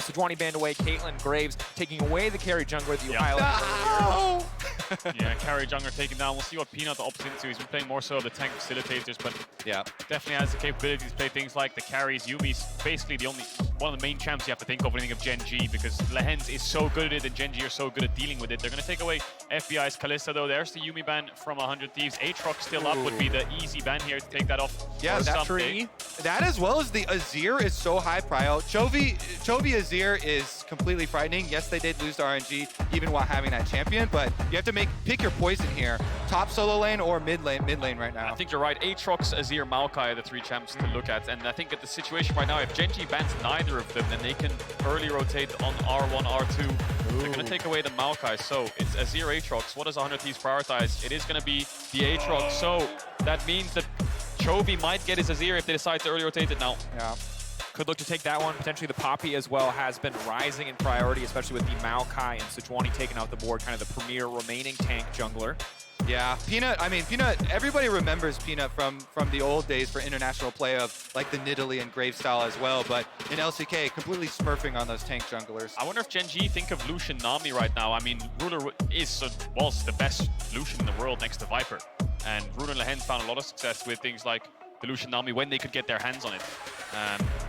Sejuani banned away, Caitlyn, Graves taking away the carry jungler that you highlighted No! Yeah, carry jungler taken down. We'll see what Peanut opts into. He's been playing more so of the tank facilitators, but Yeah. definitely has the capability to play things like the carries. Yumi's basically one of the main champs you have to think of when you think of Gen G, because Lehens is so good at it and Gen G are so good at dealing with it. They're going to take away FBI's Kalista though. There's the Yumi ban from 100 Thieves. Aatrox still up would be the easy ban here to take that off. Yeah, for that someday. That as well as the Azir is so high prio. Chovy Azir is completely frightening. Yes, they did lose to RNG even while having that champion, but you have to pick your poison here. Top solo lane or mid lane right now. I think you're right. Aatrox, Azir, Maokai are the three champs to look at. And I think at the situation right now, if Gen G bans neither of them, then they can early rotate on R1, R2. They're going to take away the Maokai. So it's Azir, Aatrox. What does 100 Thieves prioritize? It is going to be the Aatrox. So that means that Chovy might get his Azir if they decide to early rotate it now. Yeah. could look to take that one. Potentially the Poppy as well has been rising in priority, especially with the Maokai and Sejuani taking out the board, kind of the premier remaining tank jungler. Yeah, Peanut, I mean, Peanut, everybody remembers Peanut from the old days for international play of like the Nidalee and Grave style as well, but in LCK, completely smurfing on those tank junglers. I wonder if Gen G think of Lucian Nami right now. I mean, Ruler was the best Lucian in the world next to Viper. And Ruler and Lehens found a lot of success with things like the Lucian Nami when they could get their hands on it.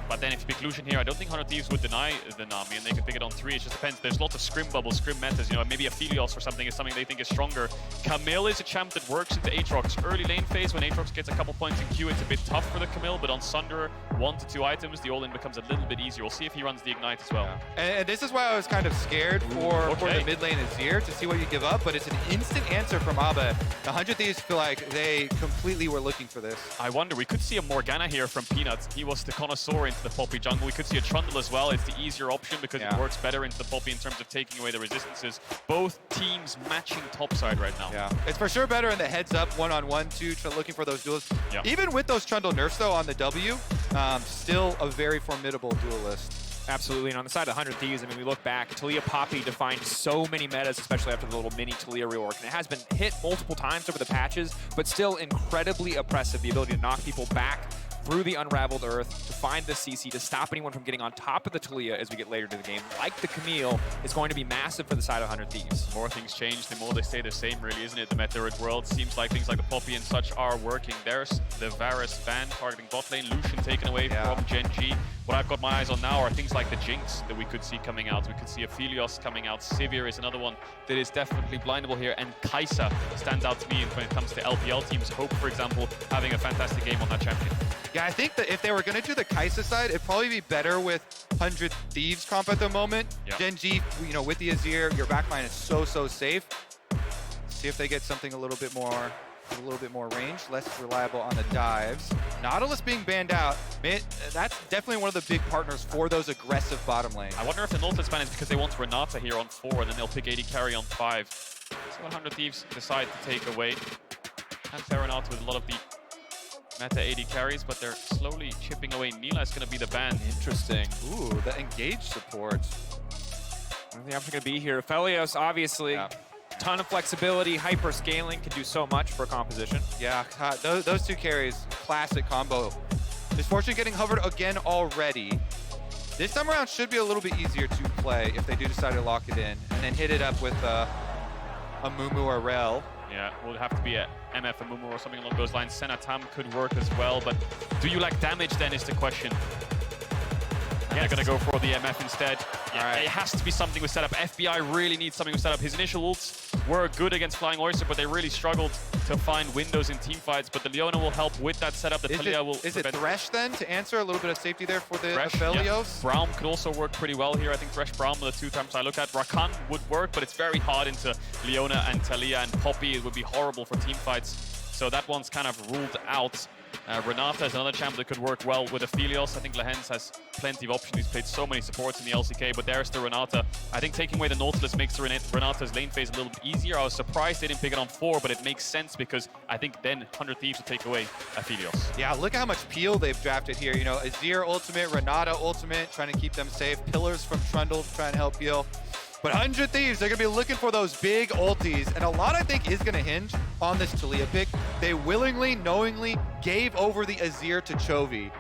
But then if you pick Lucian here, I don't think 100 Thieves would deny the Nami, and they could pick it on 3. It just depends. There's lots of scrim bubbles, scrim metas, you know, maybe a Phelios or something is something they think is stronger. Camille is a champ that works into Aatrox. Early lane phase, when Aatrox gets a couple points in queue, it's a bit tough for the Camille, but on Sunder, 1 to 2 items, the all-in becomes a little bit easier. We'll see if he runs the Ignite as well. Yeah. And this is why I was kind of scared for the mid lane Azir to see what you give up, but it's an instant answer from Abba. The 100 Thieves feel like they completely were looking for this. I wonder, we could see a Morgana here from Peanuts. He was the connoisseur into the Poppy jungle. We could see a Trundle as well. It's the easier option because it works better into the Poppy in terms of taking away the resistances. Both teams matching topside right now. Yeah, it's for sure better in the heads-up one-on-one too, looking for those duels. Yeah. Even with those Trundle nerfs though on the W, still a very formidable duelist. Absolutely, and on the side of 100 Thieves, I mean, we look back, Talia Poppy defined so many metas, especially after the little mini Talia rework, and it has been hit multiple times over the patches, but still incredibly oppressive, the ability to knock people back through the Unraveled Earth, to find the CC, to stop anyone from getting on top of the Talia as we get later to the game, like the Camille, is going to be massive for the side of 100 Thieves. The more things change, the more they stay the same, really, isn't it? The Meteorid world seems like things like the Poppy and such are working. There's the Varus ban targeting bot lane, Lucian taken away from Gen G. What I've got my eyes on now are things like the Jinx that we could see coming out. We could see a Phelios coming out. Sivir is another one that is definitely blindable here. And Kai'Sa stands out to me when it comes to LPL teams. Hope, for example, having a fantastic game on that champion. Yeah, I think that if they were going to do the Kai'Sa side, it'd probably be better with 100 Thieves comp at the moment. Yeah. Gen G, you know, with the Azir, your backline is so safe. See if they get something a little bit more range, less reliable on the dives. Nautilus being banned out, man, that's definitely one of the big partners for those aggressive bottom lanes. I wonder if the Nautilus ban is because they want Renata here on 4 and then they'll pick 80 carry on 5. So 100 Thieves decide to take away. And Renata with a lot of the meta 80 carries, but they're slowly chipping away. Nila is going to be the ban. Interesting. Ooh, the engage support. What's the option going to be here? Phelios, obviously. Yeah. Ton of flexibility, hyper scaling, can do so much for composition. Yeah, those two carries, classic combo. Misfortune getting hovered again already. This time around should be a little bit easier to play if they do decide to lock it in and then hit it up with a Mumu or Rel. Yeah, will have to be a MF, a Mumu or something along those lines. Senna Tam could work as well, but do you lack damage then is the question. And they're going to go for the MF instead. Yeah, it has to be something with setup. FBI really needs something with setup. His initial ults were good against Flying Oyster, but they really struggled to find windows in teamfights. But the Leona will help with that setup. The Talia will Is it Thresh then to answer a little bit of safety there for the Phelios? Yeah. Braum could also work pretty well here. I think Thresh Braum are the 2 times I look at. Rakan would work, but it's very hard into Leona and Talia and Poppy. It would be horrible for teamfights. So that one's kind of ruled out. Renata is another champ that could work well with a Phelios. I think Lehens has plenty of options. He's played so many supports in the LCK, but there's the Renata. I think taking away the Nautilus makes Renata's lane phase a little bit easier. I was surprised they didn't pick it on 4, but it makes sense because I think then 100 Thieves will take away a Phelios. Yeah, look how much peel they've drafted here. You know, Azir ultimate, Renata ultimate, trying to keep them safe. Pillars from Trundle to try and help heal. But 100 Thieves, they're going to be looking for those big ultis. And a lot, I think, is going to hinge on this Talia pick. They willingly, knowingly gave over the Azir to Chovy.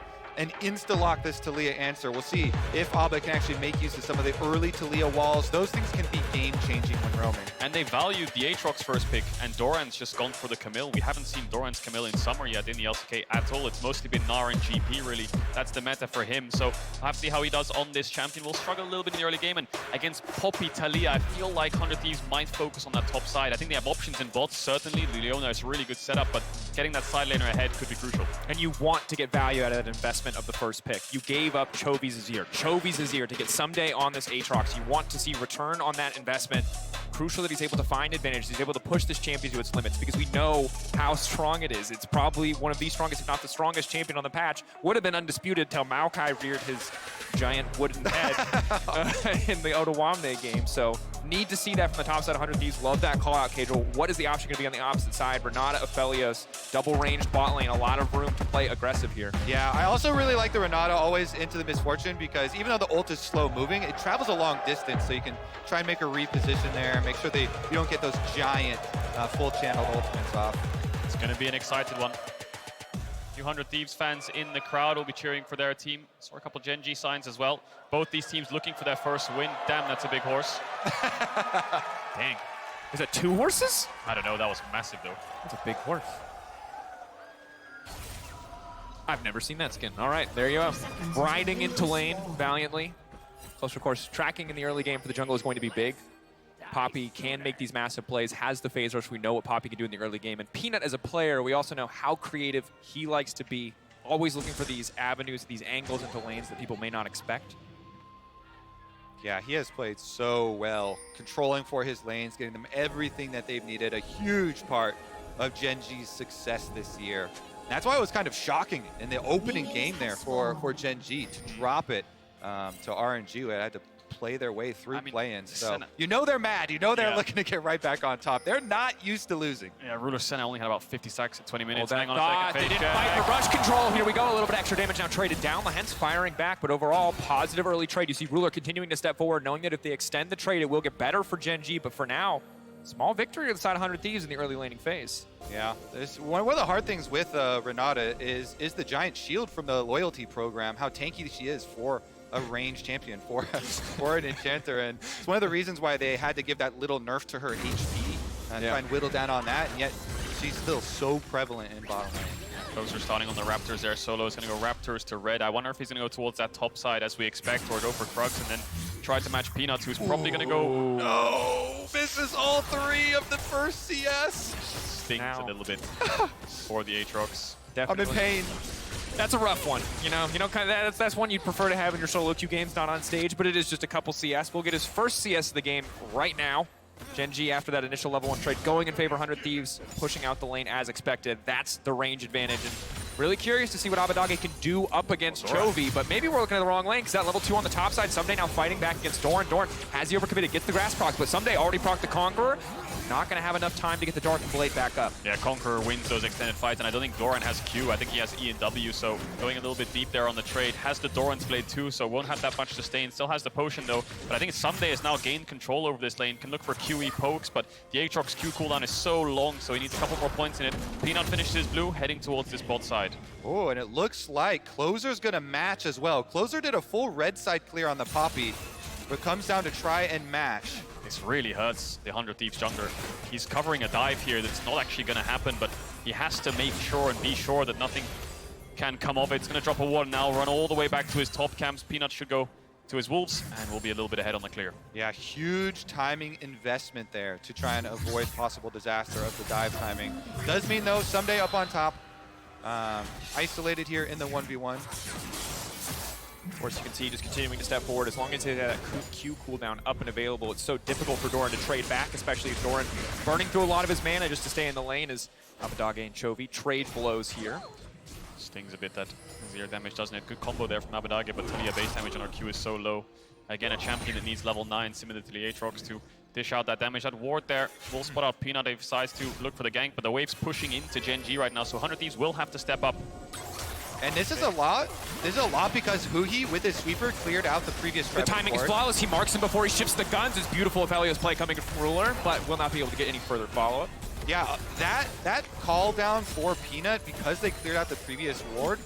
and insta-lock this Taliyah answer. We'll see if Abba can actually make use of some of the early Taliyah walls. Those things can be game-changing when roaming. And they valued the Aatrox first pick, and Doran's just gone for the Camille. We haven't seen Doran's Camille in summer yet in the LCK at all. It's mostly been Gnar and GP, really. That's the meta for him. So we'll have to see how he does on this champion. We'll struggle a little bit in the early game, and against Poppy, Taliyah, I feel like 100 Thieves might focus on that top side. I think they have options in bots, certainly. Leona is a really good setup, but getting that side laner ahead could be crucial. And you want to get value out of that investment of the first pick. You gave up Chovy's Azir to get someday on this Aatrox. You want to see return on that investment. Crucial that he's able to find advantage. He's able to push this champion to its limits because we know how strong it is. It's probably one of the strongest, if not the strongest champion on the patch. Would have been undisputed till Maokai reared his giant wooden head in the Otawamne game. So need to see that from the top side of 100 Thieves. Love that call out, Cajal. What is the option going to be on the opposite side? Renata, Aphelios, double range bot lane. A lot of room to play aggressive here. Yeah, I also really like the Renata always into the Misfortune because even though the ult is slow moving, it travels a long distance, so you can try and make a reposition there, make sure you don't get those giant full channeled ultimates off. It's going to be an excited one. 200 Thieves fans in the crowd will be cheering for their team. Saw a couple GENG signs as well. Both these teams looking for their first win. Damn, that's a big horse. Dang. Is that 2 horses? I don't know, that was massive though. That's a big horse. I've never seen that skin. All right, there you go. Riding into lane valiantly. Close, of course, tracking in the early game for the jungle is going to be big. Poppy can make these massive plays, has the phase rush. We know what Poppy can do in the early game. And Peanut as a player, we also know how creative he likes to be. Always looking for these avenues, these angles into lanes that people may not expect. Yeah, he has played so well, controlling for his lanes, getting them everything that they've needed. A huge part of GENG's success this year. And that's why it was kind of shocking in the opening game there for GENG to drop it to RNG. Who had to play their way through play-ins. So you know they're mad. You know they're looking to get right back on top. They're not used to losing. Yeah, Ruler Senna only had about 50 seconds at 20 minutes. Hang on a second. They didn't fight for rush control. Here we go. A little bit extra damage now traded down. Hence firing back, but overall, positive early trade. You see Ruler continuing to step forward, knowing that if they extend the trade, it will get better for GENG. But for now, small victory on the side of 100 Thieves in the early laning phase. Yeah, one of the hard things with Renata is the giant shield from the loyalty program, how tanky she is for a ranged champion, for an enchanter. And it's one of the reasons why they had to give that little nerf to her HP and try and whittle down on that, and yet she's still so prevalent in bottom lane. Those are starting on the Raptors there. Solo is going to go Raptors to red. I wonder if he's going to go towards that top side as we expect, or go for Krugs and then try to match Peanuts, who's probably going to go... No! Misses all 3 of the first CS! Stings a little bit for the Aatrox. Definitely. I'm in pain. That's a rough one. You know, kind of that's one you'd prefer to have in your solo queue games, not on stage, but it is just a couple CS. We'll get his first CS of the game right now. GENG, after that initial level 1 trade, going in favor of 100 Thieves, pushing out the lane as expected. That's the range advantage. And really curious to see what Abbedagge can do up against Chovy, but maybe we're looking at the wrong lane because that level 2 on the top side, Someday now fighting back against Doran. Doran has he overcommitted, gets the grass proc, but Someday already proc the Conqueror. Not going to have enough time to get the Dark Blade back up. Yeah, Conqueror wins those extended fights, and I don't think Doran has Q. I think he has E and W, so going a little bit deep there on the trade. Has the Doran's Blade too, so won't have that much sustain. Still has the potion though, but I think Someday has now gained control over this lane. Can look for QE pokes, but the Aatrox Q cooldown is so long, so he needs a couple more points in it. Peanut finishes his blue, heading towards this bot side. Oh, and it looks like Closer's going to match as well. Closer did a full red side clear on the Poppy, but comes down to try and match. This really hurts the 100 Thieves jungler. He's covering a dive here that's not actually going to happen, but he has to make sure and be sure that nothing can come of it. It's going to drop a ward now, run all the way back to his top camps. Peanut should go to his wolves, and we'll be a little bit ahead on the clear. Yeah, huge timing investment there to try and avoid possible disaster of the dive timing. Does mean, though, Someday up on top. Isolated here in the 1v1. Of course, you can see just continuing to step forward. As long as he had that Q cooldown up and available, it's so difficult for Doran to trade back, especially if Doran burning through a lot of his mana just to stay in the lane as Abbedagge and Chovy trade blows here. Stings a bit that zero damage, doesn't it? Good combo there from Abbedagge, but Taliyah base damage on our Q is so low. Again, a champion that needs level 9, similar to the Aatrox, to dish out that damage. That ward there will spot out Peanut. They decides to look for the gank, but the wave's pushing into GENG right now, so 100 Thieves will have to step up. And this is a lot. This is a lot because Huhi, with his sweeper, cleared out the previous The timing is flawless. He marks him before he ships the guns. It's beautiful Aphelios play coming from Ruler, but will not be able to get any further follow-up. Yeah, that call down for Peanut, because they cleared out the previous ward,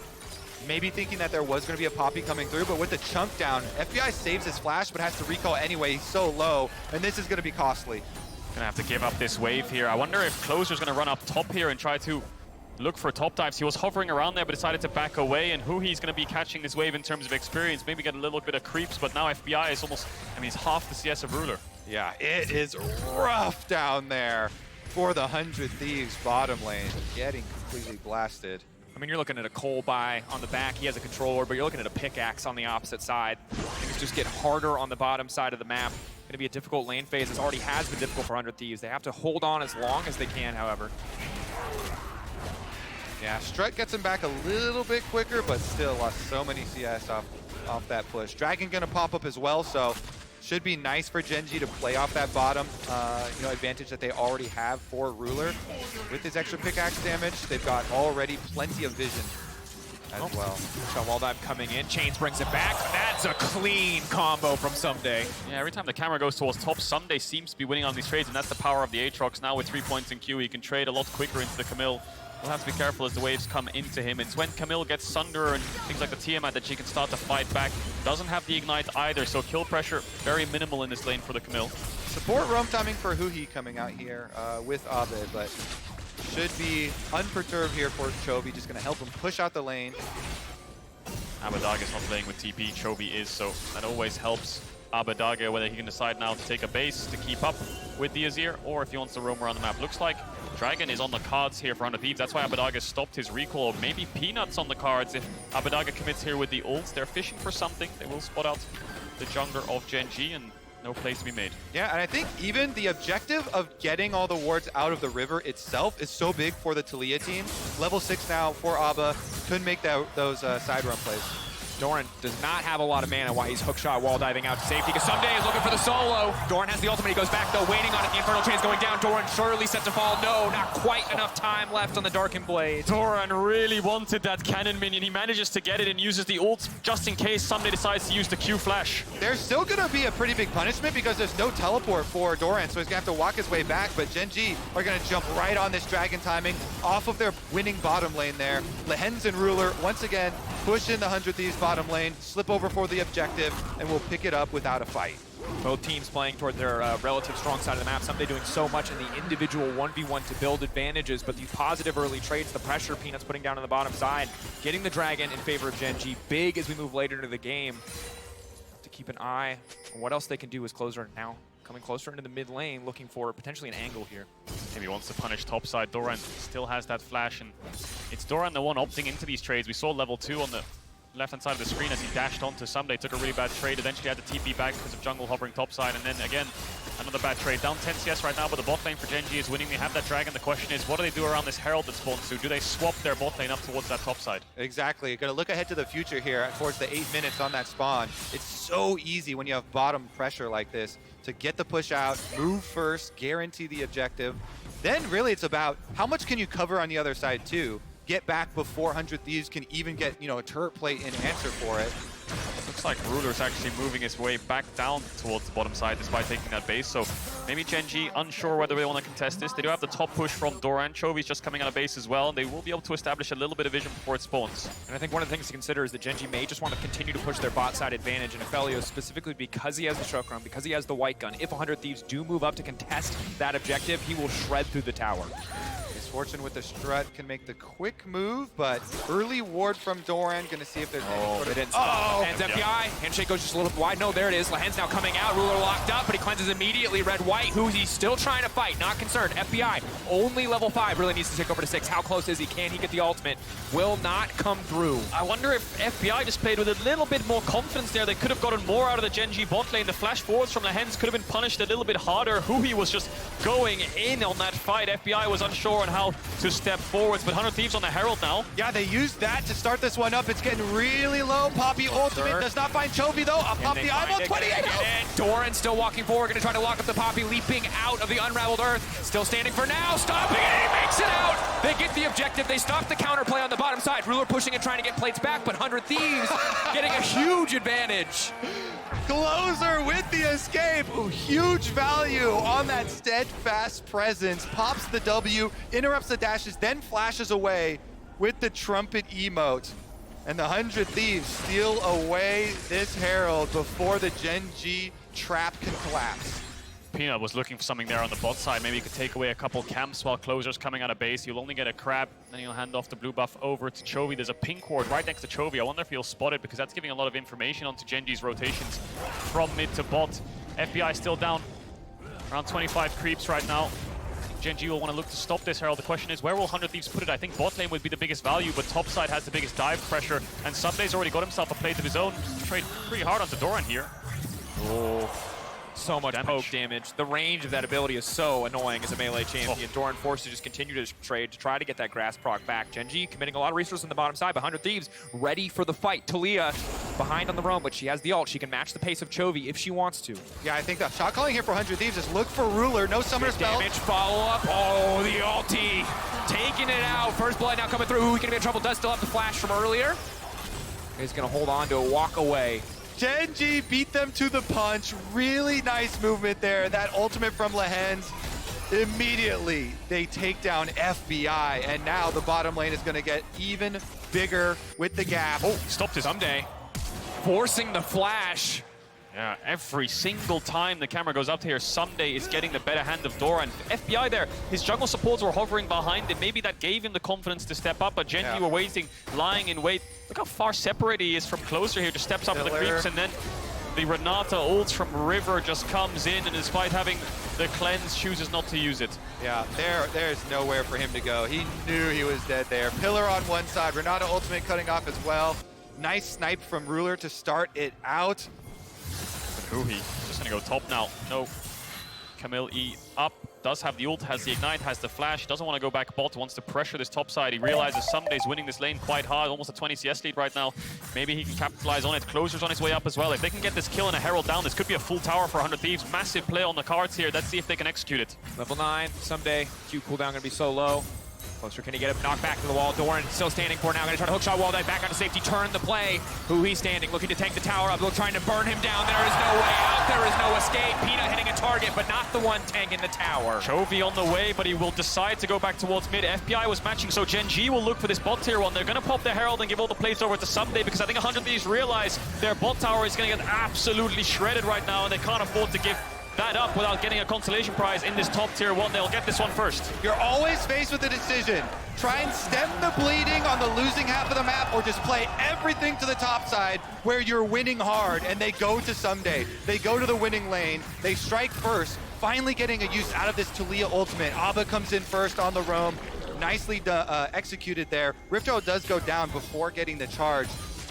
maybe thinking that there was going to be a Poppy coming through, but with the chunk down, FBI saves his flash, but has to recall anyway. He's so low, and this is going to be costly. Gonna have to give up this wave here. I wonder if Closer's gonna run up top here and try to look for top dives. He was hovering around there, but decided to back away, and who he's gonna be catching this wave in terms of experience. Maybe get a little bit of creeps, but now FBI is almost, I mean, he's half the CS of Ruler. Yeah, it is rough down there for the 100 Thieves bottom lane, getting completely blasted. I mean, you're looking at a coal buy on the back. He has a controller, but you're looking at a pickaxe on the opposite side. Things just get harder on the bottom side of the map. Going to be a difficult lane phase. This already has been difficult for 100 Thieves. They have to hold on as long as they can, however. Yeah, Strut gets him back a little bit quicker, but still lost so many CS off that push. Dragon going to pop up as well, so should be nice for GENG to play off that bottom advantage that they already have for Ruler. With his extra pickaxe damage, they've got already plenty of vision as well. Shot wall dive coming in. Chains brings it back. That's a clean combo from Someday. Yeah, every time the camera goes towards top, Someday seems to be winning on these trades, and that's the power of the Aatrox. Now with 3 points in queue, he can trade a lot quicker into the Camille. We'll have to be careful as the waves come into him. It's when Camille gets Sunder and things like the Tiamat that she can start to fight back. Doesn't have the Ignite either, so kill pressure very minimal in this lane for the Camille. Support roam timing for Huhi coming out here with Abe, but should be unperturbed here for Chovy. Just going to help him push out the lane. Abbedagge is not playing with TP, Chovy is, so that always helps Abbedagge, whether he can decide now to take a base to keep up with the Azir, or if he wants to roam around the map. Looks like Dragon is on the cards here for 100 Thieves. That's why Abbedagge stopped his recall, or maybe Peanuts on the cards. If Abbedagge commits here with the ults, they're fishing for something. They will spot out the jungler of GENG, and no plays to be made. Yeah, and I think even the objective of getting all the wards out of the river itself is so big for the Taliyah team. Level 6 now for Abba. Couldn't make those side run plays. Doran does not have a lot of mana while he's hookshot wall diving out to safety, because Someday is looking for the solo. Doran has the ultimate, he goes back though, waiting on it. The Infernal Chain's going down. Doran surely set to fall. No, not quite enough time left on the Darkened Blade. Doran really wanted that cannon minion. He manages to get it and uses the ult just in case Someday decides to use the Q flash. There's still going to be a pretty big punishment because there's no teleport for Doran, so he's going to have to walk his way back, but GENG are going to jump right on this Dragon timing off of their winning bottom lane there. Lehens and Ruler, once again, push in the 100 Thieves bottom lane, slip over for the objective, and we'll pick it up without a fight. Both teams playing toward their relative strong side of the map. Someday doing so much in the individual 1v1 to build advantages, but the positive early trades, the pressure Peanuts putting down on the bottom side, getting the Dragon in favor of GENG big as we move later into the game. To keep an eye on what else they can do as Closer now coming closer into the mid lane, looking for potentially an angle here. Maybe wants to punish topside. Doran still has that flash, and it's Doran the one opting into these trades. We saw level 2 on the left-hand side of the screen as he dashed onto Someday, took a really bad trade, eventually had to TP back because of jungle hovering topside, and then again, another bad trade. Down 10 CS right now, but the bot lane for GENG is winning. They have that Dragon. The question is, what do they do around this Herald that spawns to? Do they swap their bot lane up towards that topside? Exactly. Going to look ahead to the future here towards the 8 minutes on that spawn. It's so easy when you have bottom pressure like this to get the push out, move first, guarantee the objective. Then really it's about how much can you cover on the other side too. Get back before 100 Thieves can even get, a turret plate in answer for it. Looks like Ruler's actually moving his way back down towards the bottom side despite taking that base. So maybe GENG unsure whether they want to contest this. They do have the top push from Doran. Chovy's just coming out of base as well. And they will be able to establish a little bit of vision before it spawns. And I think one of the things to consider is that GENG may just want to continue to push their bot side advantage. And Aphelios, specifically because he has the Chokron, because he has the White Gun, if 100 Thieves do move up to contest that objective, he will shred through the tower. Fortune with the Strut can make the quick move, but early ward from Doran. Going to see if there's any sort of... Lehens FBI. Handshake goes just a little bit wide. No, there it is. Lehens now coming out. Ruler locked up, but he cleanses immediately. Red-White, who he's still trying to fight. Not concerned. FBI, only level 5. Really needs to take over to 6. How close is he? Can he get the ultimate? Will not come through. I wonder if FBI just played with a little bit more confidence there. They could have gotten more out of the GENG bot lane. The flash forwards from Lehens could have been punished a little bit harder. Huhi was just going in on that fight. FBI was unsure on how to step forwards, but 100 Thieves on the Herald now. Yeah, they used that to start this one up. It's getting really low. Poppy ultimate does not find Chovy though. A Poppy eyeball 28. Doran still walking forward, going to try to lock up the Poppy, leaping out of the unraveled earth. Still standing for now, stopping it, he makes it out. They get the objective. They stop the counterplay on the bottom side. Ruler pushing and trying to get plates back, but 100 Thieves getting a huge advantage. Closer with the escape. Ooh, huge value on that steadfast presence. Pops the W, interrupts the dashes, then flashes away with the trumpet emote. And the 100 Thieves steal away this Herald before the Gen G trap can collapse. Peanut was looking for something there on the bot side. Maybe he could take away a couple camps while Closer's coming out of base. You'll only get a crab, then he'll hand off the blue buff over to Chovy. There's a pink ward right next to Chovy. I wonder if he'll spot it, because that's giving a lot of information onto Gen G's rotations from mid to bot. FBI still down around 25 creeps right now. Gen G will want to look to stop this Herald. The question is, where will 100 Thieves put it? I think bot lane would be the biggest value, but top side has the biggest dive pressure, and Sunday's already got himself a plate of his own. Trade pretty hard onto Doran here. Oh. So much poke damage. The range of that ability is so annoying as a melee champion. Doran forced to just continue to trade to try to get that grass proc back. Gen G committing a lot of resources on the bottom side, but 100 Thieves ready for the fight. Talia behind on the roam, but she has the ult. She can match the pace of Chovy if she wants to. Yeah, I think that shot calling here for 100 Thieves is look for Ruler. No summoner spell. Damage follow up. Oh, the ulti. Taking it out. First blood now coming through. Who's going to be in trouble? Does still have the flash from earlier. He's going to hold on to a walk away. Gen G beat them to the punch. Really nice movement there. That ultimate from Lehens. Immediately, they take down FBI, and now the bottom lane is going to get even bigger with the gap. Oh, stopped his Someday. Forcing the flash. Yeah, every single time the camera goes up here, Someday is getting the better hand of Doran. FBI there, his jungle supports were hovering behind him. Maybe that gave him the confidence to step up, but Gen G were waiting, lying in wait. Look how far separated he is from Closer here. Just steps up with the creeps, and then the Renata ult from River just comes in, and despite having the cleanse, chooses not to use it. Yeah, there's nowhere for him to go. He knew he was dead there. Pillar on one side, Renata ultimate cutting off as well. Nice snipe from Ruler to start it out. Ruhi just gonna go top now. No. Camille E up. Does have the ult, has the ignite, has the flash. Doesn't want to go back bot, wants to pressure this top side. He realizes Sunday's winning this lane quite hard, almost a 20 CS lead right now. Maybe he can capitalize on it. Closer's on his way up as well. If they can get this kill and a Herald down, this could be a full tower for 100 Thieves. Massive play on the cards here. Let's see if they can execute it. Level 9, Someday. Q cooldown gonna be so low. Closer, can he get him knocked back to the wall? Doran still standing for now. Gonna try to hookshot wall dive back onto safety. Turn the play. Who he's standing, looking to tank the tower up. Trying to burn him down. There is no way out. There is no escape. Peanut hitting a target, but not the one tanking the tower. Chovy on the way, but he will decide to go back towards mid. FBI was matching, so Gen G will look for this bot tier 1. They're gonna pop their Herald and give all the plates over to Someday, because I think 100 of these realize their bot tower is gonna get absolutely shredded right now, and they can't afford to give that up without getting a consolation prize in this top tier 1. They'll get this one first. You're always faced with a decision. Try and stem the bleeding on the losing half of the map, or just play everything to the top side where you're winning hard, and they go to Someday. They go to the winning lane. They strike first, finally getting a use out of this Talia ultimate. Abba comes in first on the roam. Nicely executed there. Rift Herald does go down before getting the charge.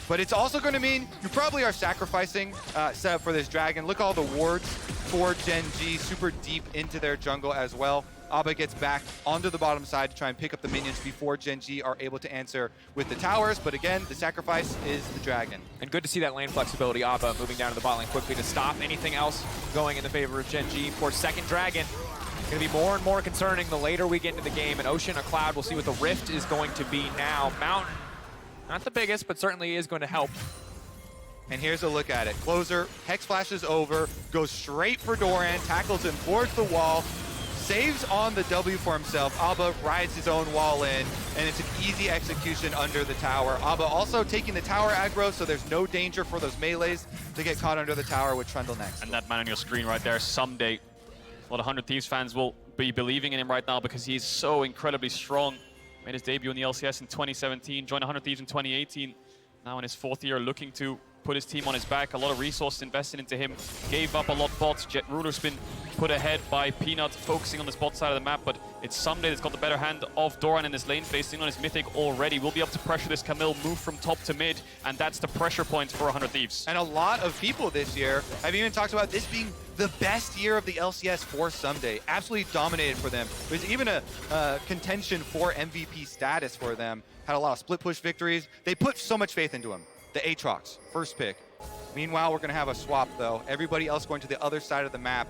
But it's also going to mean you probably are sacrificing setup for this dragon. Look at all the wards for Gen G, super deep into their jungle as well. Abba gets back onto the bottom side to try and pick up the minions before Gen G are able to answer with the towers. But again, the sacrifice is the dragon. And good to see that lane flexibility. Abba moving down to the bot lane quickly to stop anything else going in the favor of Gen G for second dragon. Going to be more and more concerning the later we get into the game. An Ocean, a Cloud, we'll see what the Rift is going to be now. Mountain, not the biggest, but certainly is going to help. And here's a look at it. Closer, Hex flashes over, goes straight for Doran, tackles him towards the wall, saves on the W for himself. Abba rides his own wall in, and it's an easy execution under the tower. Abba also taking the tower aggro, so there's no danger for those melees to get caught under the tower with Trundle next. And that man on your screen right there, Someday. A lot of 100 Thieves fans will be believing in him right now because he's so incredibly strong. Made his debut in the LCS in 2017, joined 100 Thieves in 2018. Now in his 4th year, looking to put his team on his back. A lot of resources invested into him. Gave up a lot of bots. Jet Ruler's been put ahead by Peanut, focusing on this bot side of the map, but it's Someday that's got the better hand of Doran in this lane phase, sitting on his Mythic already. Will be able to pressure this Camille, move from top to mid, and that's the pressure point for 100 Thieves. And a lot of people this year have even talked about this being the best year of the LCS for Someday. Absolutely dominated for them. It was even a contention for MVP status for them. Had a lot of split push victories. They put so much faith into him. The Aatrox, first pick. Meanwhile, we're going to have a swap, though. Everybody else going to the other side of the map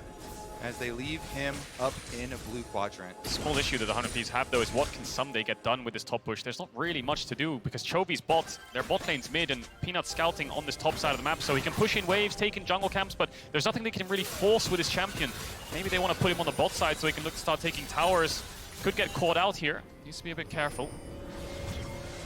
as they leave him up in a blue quadrant. The small issue that the 100 Thieves have, though, is what can Someday get done with this top push? There's not really much to do because Chovy's bot, their bot lane's mid, and Peanut scouting on this top side of the map, so he can push in waves, take in jungle camps, but there's nothing they can really force with his champion. Maybe they want to put him on the bot side so he can look to start taking towers. Could get caught out here. Needs to be a bit careful.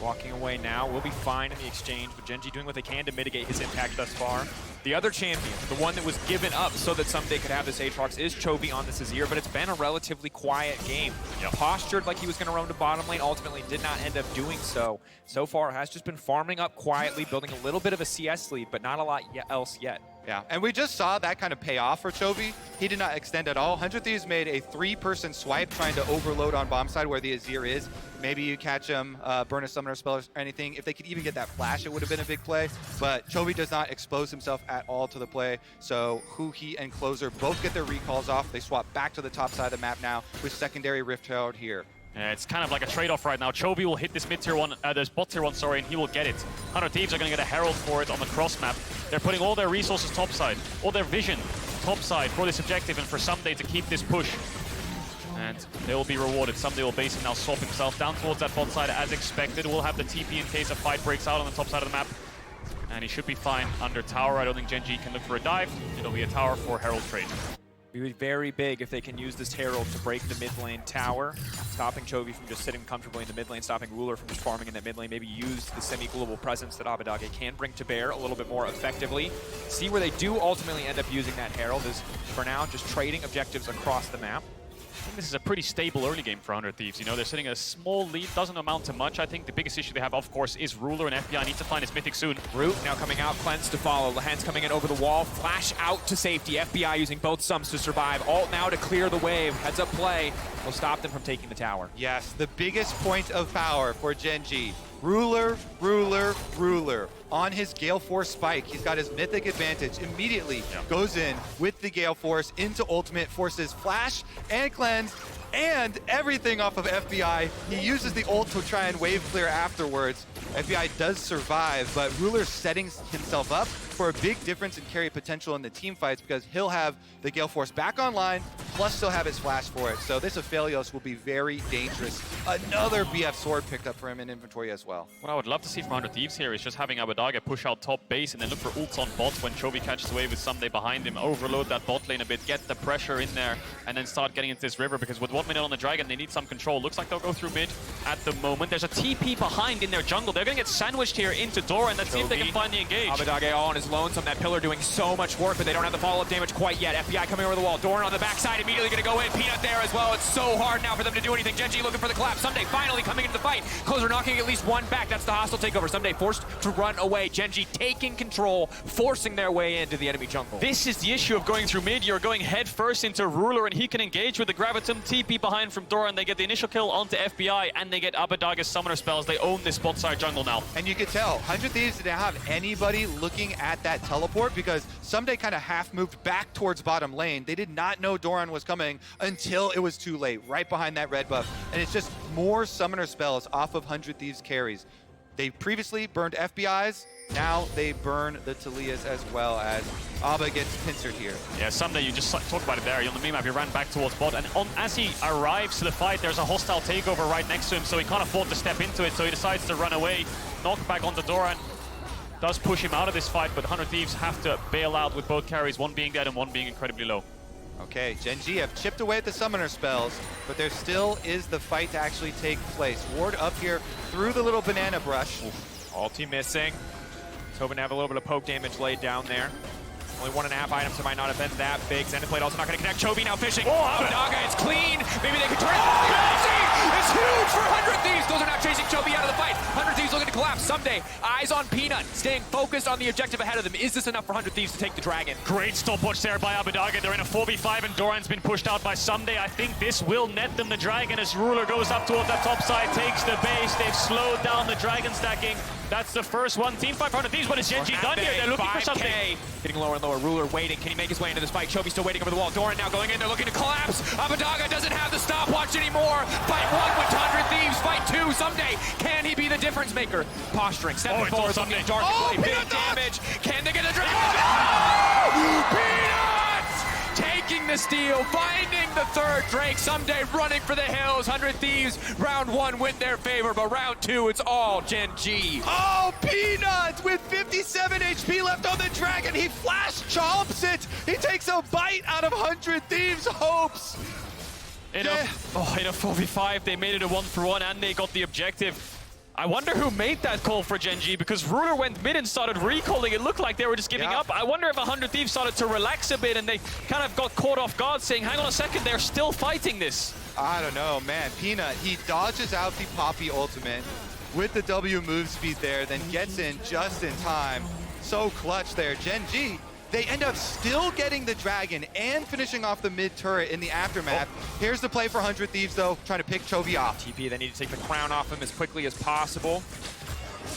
Walking away now, will be fine in the exchange, but GENG doing what they can to mitigate his impact thus far. The other champion, the one that was given up so that someday could have this Aatrox, is Chovy on this Azir, but it's been a relatively quiet game. Yep. Postured like he was going to roam to bottom lane, ultimately did not end up doing so. So far, has just been farming up quietly, building a little bit of a CS lead, but not a lot else yet. Yeah, and we just saw that kind of pay off for Chovy. He did not extend at all. 100 Thieves made a 3-person swipe trying to overload on bomb side where the Azir is. Maybe you catch him, burn a summoner spell or anything. If they could even get that flash, it would have been a big play. But Chovy does not expose himself at all to the play. So Huhi and Closer both get their recalls off. They swap back to the top side of the map now with secondary Rift Herald here. Yeah, it's kind of like a trade-off right now. Chovy will hit this mid-tier one, this bot-tier one, sorry, and he will get it. 100 Thieves are going to get a Herald for it on the cross map. They're putting all their resources topside, all their vision topside for this objective and for Someday to keep this push. And they will be rewarded. Someday will basically now swap himself down towards that bot side as expected. We'll have the TP in case a fight breaks out on the top side of the map. And he should be fine under tower. I don't think GENG can look for a dive. It'll be a tower for Herald trade. It would be very big if they can use this Herald to break the mid lane tower, stopping Chovy from just sitting comfortably in the mid lane, stopping Ruler from just farming in that mid lane, maybe use the semi-global presence that Abbedagge can bring to bear a little bit more effectively. See where they do ultimately end up using that Herald is, for now, just trading objectives across the map. I think this is a pretty stable early game for 100 Thieves. You know, they're sitting at a small lead, doesn't amount to much. I think the biggest issue they have, of course, is Ruler, and FBI needs to find his mythic soon. Root now coming out, Cleanse to follow. Lehen's coming in over the wall, flash out to safety. FBI using both sums to survive. Ult now to clear the wave. Heads up play will stop them from taking the tower. Yes, the biggest point of power for GENG. Ruler, Ruler, Ruler. On his Gale Force spike, he's got his mythic advantage. Immediately goes in with the Gale Force into ultimate, forces flash and cleanse and everything off of FBI. He uses the ult to try and wave clear afterwards. FBI does survive, but Ruler's setting himself up for a big difference in carry potential in the team fights because he'll have the Gale Force back online, plus still have his flash for it. So this Aphelios will be very dangerous. Another BF sword picked up for him in inventory as well. What I would love to see from 100 Thieves here is just having Abbedagge push out top base and then look for ults on bots when Chovy catches away with Someday behind him, overload that bot lane a bit, get the pressure in there, and then start getting into this river because with 1 minute on the Dragon, they need some control. Looks like they'll go through mid at the moment. There's a TP behind in their jungle. They're going to get sandwiched here into Dora, and let's see if they can find the engage. Abbedagge all on his lonesome. That pillar doing so much work, but they don't have the follow-up damage quite yet. FBI coming over the wall. Doran on the backside, immediately going to go in. Peanut there as well. It's so hard now for them to do anything. GENG looking for the collapse. Someday finally coming into the fight. Closer knocking at least one back. That's the hostile takeover. Someday forced to run away. GENG taking control, forcing their way into the enemy jungle. This is the issue of going through mid. You're going head first into Ruler, and he can engage with the Gravitum TP behind from Doran. They get the initial kill onto FBI, and they get Abbedagge's summoner spells. They own this bot side jungle now. And you could tell, 100 Thieves didn't have anybody looking at that teleport because Someday kind of half moved back towards bottom lane. They did not know Doran was coming until it was too late, right behind that red buff. And it's just more summoner spells off of 100 Thieves carries. They previously burned FBIs, now they burn the Talias as well as Abba gets pincered here. Yeah, Someday, you just talked about it there. On the mini map, he ran back towards bot, and as he arrives to the fight, there's a hostile takeover right next to him, so he can't afford to step into it, so he decides to run away. Knock back onto Doran. Does push him out of this fight, but 100 Thieves have to bail out with both carries, one being dead and one being incredibly low. Okay, GENG have chipped away at the summoner spells, but there still is the fight to actually take place. Ward up here through the little banana brush. Ulti missing. He's hoping to have a little bit of poke damage laid down there. Only 1.5 items, so might not have been that big. Xenoblade also not going to connect. Chovy now fishing. Abbedagge, it's clean. Maybe they can turn it. It's huge for 100 Thieves. Those are not chasing Chovy out of the fight. 100 Thieves looking to collapse. Someday, eyes on Peanut, staying focused on the objective ahead of them. Is this enough for 100 Thieves to take the Dragon? Great stopwatch there by Abbedagge. They're in a 4v5, and Doran's been pushed out by Someday. I think this will net them the Dragon as Ruler goes up towards that top side, takes the base. They've slowed down the Dragon stacking. That's the first one. Team 500 Thieves. What is GENG done here? They're looking for something. Getting lower and lower. Ruler waiting. Can he make his way into this fight? Chovy still waiting over the wall. Doran now going in. They're looking to collapse. Abbedagge doesn't have the stopwatch anymore. Fight 1 with 100 Thieves. Fight 2. Someday, can he be the difference maker? Posturing. Stepping forward. Looking dark to play. Big damage. Can they get the Dragon? Oh! Peanuts! Taking the steal. Finding the third Drake. Someday running for the hills. 100 Thieves. Round 1 went their favor, but round 2, it's all GENG. Oh, Peanut with 57 HP left on the Dragon. He flash chomps it. He takes a bite out of 100 Thieves' hopes. In a 4v5, they made it a 1-for-1, and they got the objective. I wonder who made that call for GENG, because Ruler went mid and started recalling. It looked like they were just giving up. I wonder if 100 Thieves started to relax a bit and they kind of got caught off guard, saying, hang on a second, they're still fighting this. I don't know, man. Peanut, he dodges out the Poppy ultimate with the W move speed there, then gets in just in time. So clutch there. GENG, they end up still getting the Dragon and finishing off the mid turret in the aftermath. Here's the play for 100 Thieves, though, trying to pick Chovy off. TP, they need to take the crown off him as quickly as possible.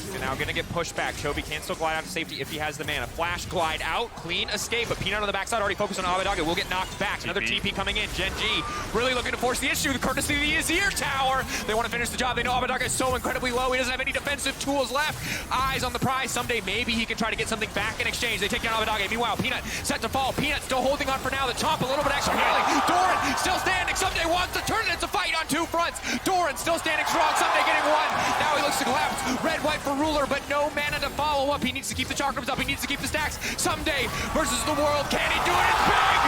You're now going to get pushed back. Chovy can still glide out to safety if he has the mana. Flash, glide out, clean escape, but Peanut on the backside already focused on Abbedagge. Will get knocked back. Another TP coming in. GENG really looking to force the issue. The courtesy of the Azir tower. They want to finish the job. They know Abbedagge is so incredibly low. He doesn't have any defensive tools left. Eyes on the prize. Someday maybe he can try to get something back in exchange. They take down Abbedagge. Meanwhile, Peanut set to fall. Peanut still holding on for now. The top a little bit extra healing. Doran still standing. Someday wants to turn it. It's a fight on two fronts. Doran still standing strong. Someday getting one. Now he looks to collapse. Red, white for Ruler, but no mana to follow up. He needs to keep the chakrams up. He needs to keep the stacks. Someday versus the world. Can he do it? It's big!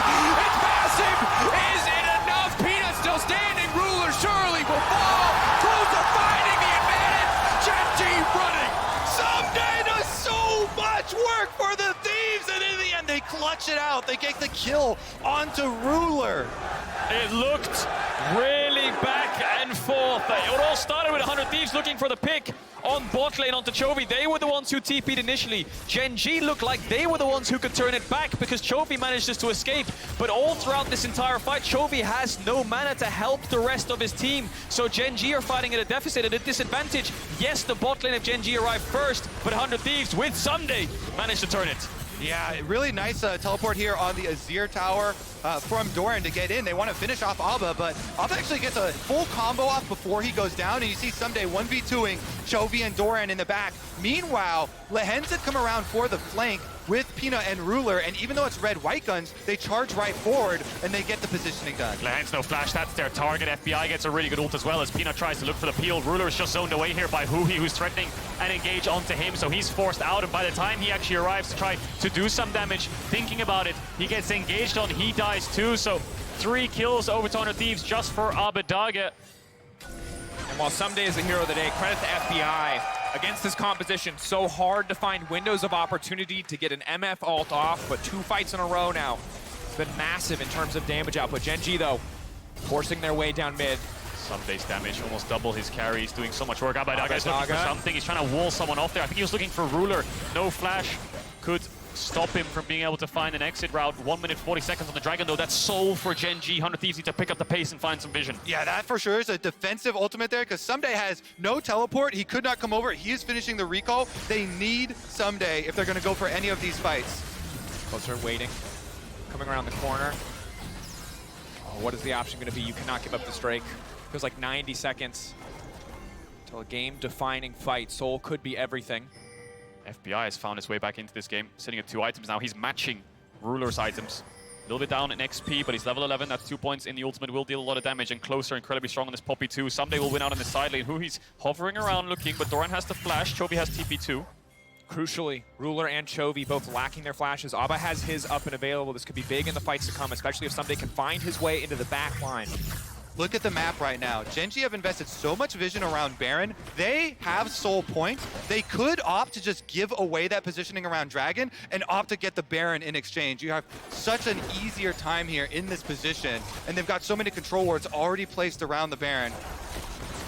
It's massive! Is it enough? Peanut still standing. Ruler surely will fall. Cruiser finding the advantage. GENG running. Someday does so much work for the Thieves, and in the end, they clutch it out. They get the kill onto Ruler. It looked really back and forth. It all started with 100 Thieves looking for the pick on bot lane onto Chovy. They were the ones who TP'd initially. GENG looked like they were the ones who could turn it back because Chovy managed just to escape. But all throughout this entire fight, Chovy has no mana to help the rest of his team. So GENG are fighting at a deficit, at a disadvantage. Yes, the bot lane of GENG arrived first, but 100 Thieves with Someday managed to turn it. Yeah, really nice teleport here on the Azir tower from Doran to get in. They want to finish off Abba, but Abba actually gets a full combo off before he goes down, and you see Someday 1v2ing Chovy and Doran in the back. Meanwhile, Lehens had come around for the flank with Peanut and Ruler, and even though it's red-white guns, they charge right forward, and they get the positioning done. Lehens no flash, that's their target. FBI gets a really good ult as well as Peanut tries to look for the peel. Ruler is just zoned away here by Huhi, who's threatening and engage onto him, so he's forced out, and by the time he actually arrives to try to do some damage, thinking about it, he gets engaged on, he dies too, so 3 kills over to 100 Thieves just for Abbedagge. And while Someday is the hero of the day, credit to FBI. Against this composition, so hard to find windows of opportunity to get an MF ult off, but 2 fights in a row now. It's been massive in terms of damage output. GENG, though, forcing their way down mid. Someday's damage, almost double his carry. He's doing so much work. Abbedagge is looking for something. He's trying to wall someone off there. I think he was looking for Ruler. No flash could stop him from being able to find an exit route. 1 minute 40 seconds on the Dragon, though. That's soul for GENG. 100 Thieves need to pick up the pace and find some vision. Yeah, that for sure is a defensive ultimate there, because Someday has no teleport. He could not come over. He is finishing the recall. They need Someday if they're going to go for any of these fights. Closer, waiting. Coming around the corner. Oh, what is the option going to be? You cannot give up the Drake. Feels like 90 seconds until a game-defining fight. Soul could be everything. FBI has found his way back into this game, sitting at 2 items now. He's matching Ruler's items. A little bit down in XP, but he's level 11. That's 2 points in the ultimate. Will deal a lot of damage, and Closer incredibly strong on this Poppy too. Someday will win out on the side lane. Who he's hovering around looking, but Doran has the flash. Chovy has TP too. Crucially, Ruler and Chovy both lacking their flashes. Abba has his up and available. This could be big in the fights to come, especially if Someday can find his way into the back line. Look at the map right now. GENG have invested so much vision around Baron. They have soul points. They could opt to just give away that positioning around Dragon and opt to get the Baron in exchange. You have such an easier time here in this position, and they've got so many control wards already placed around the Baron.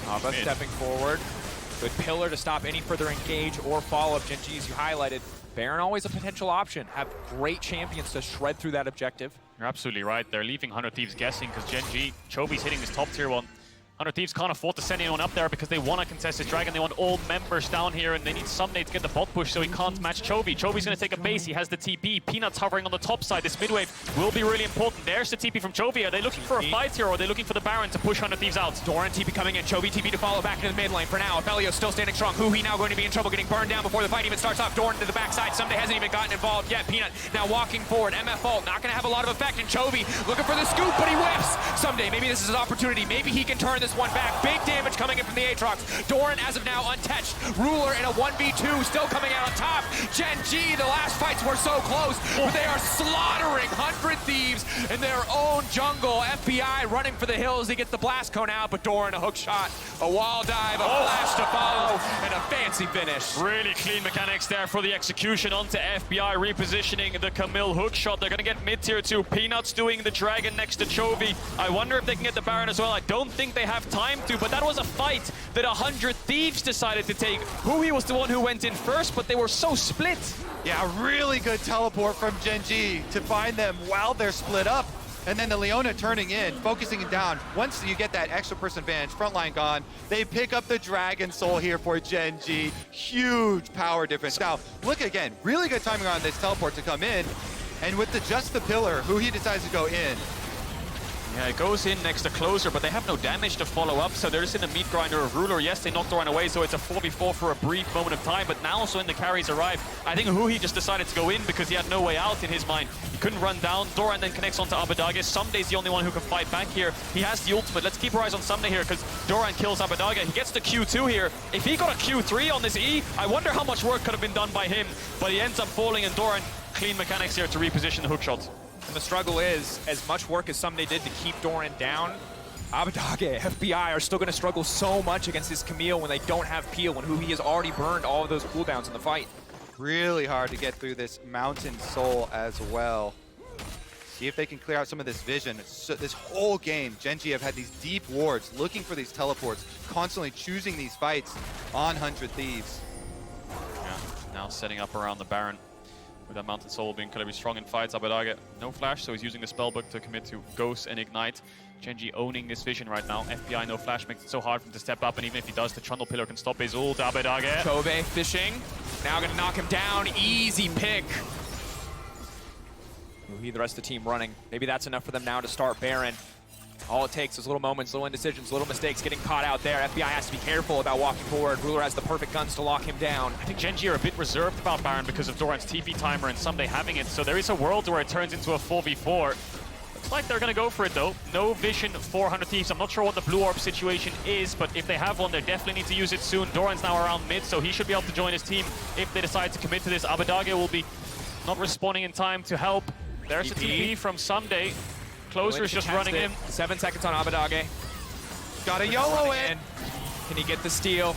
Abba stepping forward. Good pillar to stop any further engage or follow-up. GENG, as you highlighted, Baron always a potential option. Have great champions to shred through that objective. You're absolutely right. They're leaving 100 Thieves guessing because GENG, Chovy's hitting this top tier one. 100 Thieves can't afford to send anyone up there because they want to contest this Dragon. They want all members down here, and they need Someday to get the bot push so he can't match Chovy. Chovy's going to take a base. He has the TP. Peanut's hovering on the top side. This mid-wave will be really important. There's the TP from Chovy. Are they looking for a fight here, or are they looking for the Baron to push 100 Thieves out? Doran TP coming in. Chovy TP to follow back into the mid lane. For now, Aphelios still standing strong. Huhi now going to be in trouble, getting burned down before the fight even starts off. Doran to the backside. Someday hasn't even gotten involved yet. Peanut now walking forward. MF ult not going to have a lot of effect. And Chovy looking for the scoop, but he whiffs. Someday, maybe this is his opportunity. Maybe he can turn this this one back. Big damage coming in from the Aatrox. Doran, as of now, untouched. Ruler in a 1v2, still coming out on top. GENG, the last fights were so close, but they are slaughtering 100 Thieves in their own jungle. FBI running for the hills. He gets the blast cone out, but Doran, a hook shot, a wall dive, a flash to follow, and a fancy finish. Really clean mechanics there for the execution onto FBI, repositioning the Camille hook shot. They're going to get mid-tier 2. Peanuts doing the dragon next to Chovy. I wonder if they can get the Baron as well. I don't think they have time to, but that was a fight that 100 Thieves decided to take. Huhi was the one who went in first, but they were so split. Yeah, really good teleport from GENG to find them while they're split up. And then the Leona turning in, focusing it down. Once you get that extra person advantage, frontline gone, they pick up the Dragon Soul here for GENG. Huge power difference. Now, look again, really good timing on this teleport to come in. And with just the pillar, Huhi decides to go in. Yeah, it goes in next to Closer, but they have no damage to follow up, so they're just in a meat grinder of Ruler. Yes, they knocked Doran away, so it's a 4v4 for a brief moment of time, but now also when the carries arrive, I think Huhi just decided to go in because he had no way out in his mind. He couldn't run down. Doran then connects onto Abadage. Sumday's the only one who can fight back here. He has the ultimate. Let's keep our eyes on Sumday here because Doran kills Abadage. He gets the Q2 here. If he got a Q3 on this E, I wonder how much work could have been done by him, but he ends up falling, and Doran, clean mechanics here to reposition the hook shot. And the struggle is, as much work as Someday did to keep Doran down, Abadage, FBI are still going to struggle so much against this Camille when they don't have Peel, when Huhi has already burned all of those cooldowns in the fight. Really hard to get through this Mountain Soul as well. See if they can clear out some of this vision. So this whole game, GENG have had these deep wards, looking for these teleports, constantly choosing these fights on 100 Thieves. Yeah, now setting up around the Baron. With that Mountain Soul being incredibly strong in fights, Abadage, no flash, so he's using the spellbook to commit to Ghost and Ignite. GENG owning this vision right now. FBI, no flash, makes it so hard for him to step up, and even if he does, the Trundle Pillar can stop his ult. Abadage. Chovy fishing, now gonna knock him down, easy pick. Huhi, the rest of the team running. Maybe that's enough for them now to start Baron. All it takes is little moments, little indecisions, little mistakes, getting caught out there. FBI has to be careful about walking forward. Ruler has the perfect guns to lock him down. I think GENG are a bit reserved about Baron because of Doran's TP timer and Someday having it, so there is a world where it turns into a 4v4. Looks like they're going to go for it though. No vision, 400 Thieves. I'm not sure what the blue orb situation is, but if they have one, they definitely need to use it soon. Doran's now around mid, so he should be able to join his team if they decide to commit to this. Abadage will be not responding in time to help. There's a TP from Someday. Closer is just running in. 7 seconds on Abadage. Gotta YOLO it. Can he get the steal?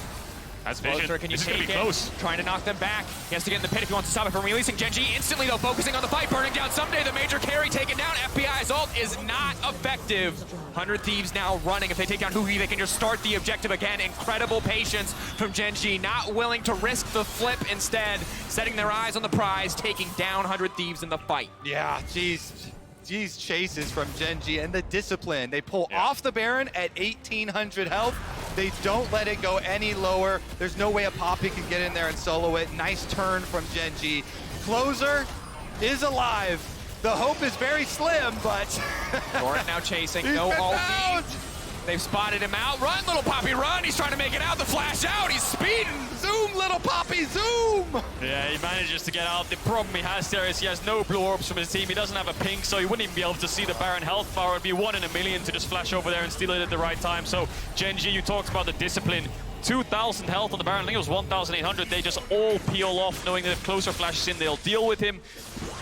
That's vision. Closer, can you this take is going to be close. Trying to knock them back. He has to get in the pit if he wants to stop it from releasing GENG. Instantly, though, focusing on the fight, burning down Someday. The major carry taken down. FBI's ult is not effective. 100 Thieves now running. If they take down Huhi, they can just start the objective again. Incredible patience from GENG, not willing to risk the flip, instead setting their eyes on the prize, taking down 100 Thieves in the fight. Yeah, jeez. These chases from GENG and the discipline. They pull off the Baron at 1,800 health. They don't let it go any lower. There's no way a Poppy can get in there and solo it. Nice turn from GENG. Closer is alive. The hope is very slim, but... Doran now chasing, no ult. They've spotted him out. Run, little Poppy, run! He's trying to make it out. The flash out. He's speeding. Zoom, little Poppy, zoom! Yeah, he manages to get out. The problem he has there is he has no blue orbs from his team. He doesn't have a pink, so he wouldn't even be able to see the Baron health bar. It would be 1 in a million to just flash over there and steal it at the right time. So, GENG, you talked about the discipline. 2,000 health on the Baron. I think it was 1,800. They just all peel off, knowing that if Closer flashes in, they'll deal with him.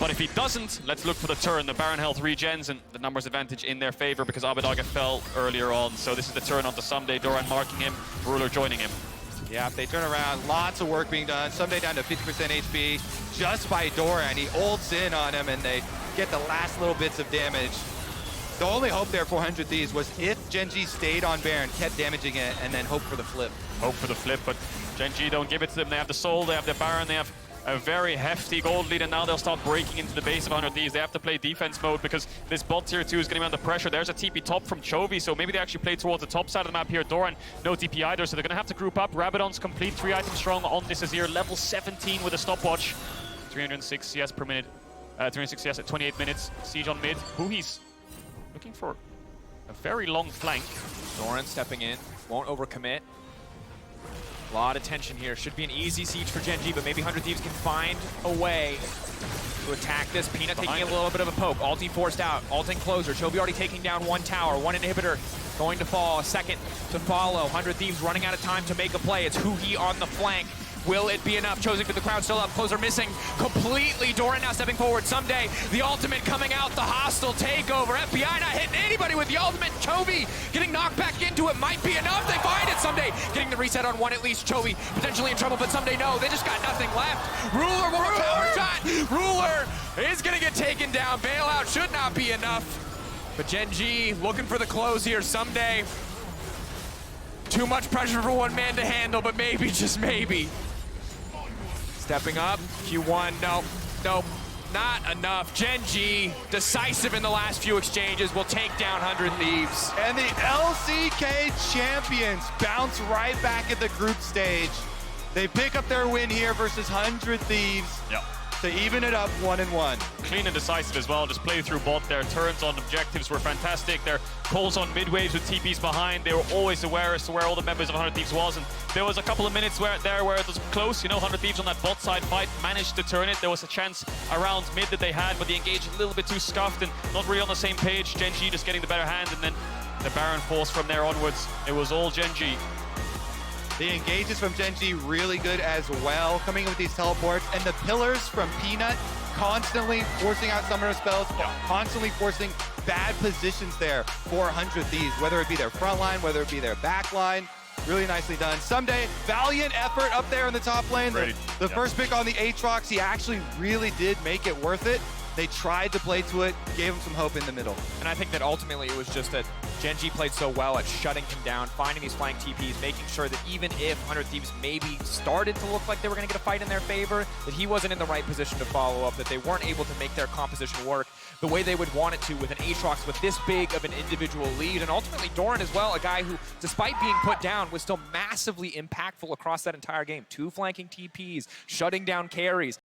But if he doesn't, let's look for the turn. The Baron health regens and the numbers advantage in their favor because Abadage fell earlier on. So this is the turn onto Someday. Doran marking him, Ruler joining him. Yeah, if they turn around, lots of work being done. Someday down to 50% HP just by Doran. He ults in on him and they get the last little bits of damage. The only hope there for 100 Thieves was if GENG stayed on Baron, kept damaging it, and then hope for the flip. Hope for the flip, but GENG don't give it to them. They have the Soul, they have the Baron, they have a very hefty gold lead, and now they'll start breaking into the base of 100 Thieves. They have to play defense mode because this bot tier 2 is going to be under pressure. There's a TP top from Chovy, so maybe they actually play towards the top side of the map here. Doran, no TP either, so they're going to have to group up. Rabadon's complete 3 items strong on this Azir, level 17 with a stopwatch. 306 CS per minute, 306 CS at 28 minutes. Siege on mid. Huhi's looking for a very long flank. Doran stepping in, won't overcommit. A lot of tension here. Should be an easy siege for GENG, but maybe 100 Thieves can find a way to attack this. Peanut taking a little bit of a poke. Ulti forced out. Ult and closer. Chovy already taking down one tower. One inhibitor going to fall. A second to follow. 100 Thieves running out of time to make a play. It's Huhi on the flank. Will it be enough? Chosen for the crowd still up. Closer missing completely. Doran now stepping forward. Someday the ultimate coming out. The hostile takeover. FBI not hitting anybody with the ultimate. Chovy getting knocked back into it. Might be enough. They find it. Someday getting the reset on one at least. Chovy potentially in trouble, but someday no. They just got nothing left. Ruler, more power shot. Ruler is going to get taken down. Bailout should not be enough. But GENG looking for the close here. Someday. Too much pressure for one man to handle, but maybe, just maybe. Stepping up, Q1, nope, not enough. GENG, decisive in the last few exchanges, will take down 100 Thieves. And the LCK champions bounce right back at the group stage. They pick up their win here versus 100 Thieves. Yep. To even it up 1-1. Clean and decisive as well. Just play through bot. Their turns on objectives were fantastic. Their calls on mid waves with TPs behind. They were always aware as to where all the members of 100 Thieves was. And there was a couple of minutes where it was close. You know, 100 Thieves on that bot side fight managed to turn it. There was a chance around mid that they had, but they engaged a little bit too scuffed and not really on the same page. GENG just getting the better hand, and then the Baron force from there onwards. It was all GENG. The engages from GENG really good as well, coming in with these teleports, and the pillars from Peanut constantly forcing out summoner spells, constantly forcing bad positions there for 100 Thieves, whether it be their front line, whether it be their back line. Really nicely done. Someday, valiant effort up there in the top lane. The first pick on the Aatrox, he actually really did make it worth it. They tried to play to it, gave him some hope in the middle. And I think that ultimately it was just that GENG played so well at shutting him down, finding these flank TPs, making sure that even if 100 Thieves maybe started to look like they were going to get a fight in their favor, that he wasn't in the right position to follow up, that they weren't able to make their composition work the way they would want it to with an Aatrox with this big of an individual lead. And ultimately Doran as well, a guy who, despite being put down, was still massively impactful across that entire game. 2 flanking TPs, shutting down carries.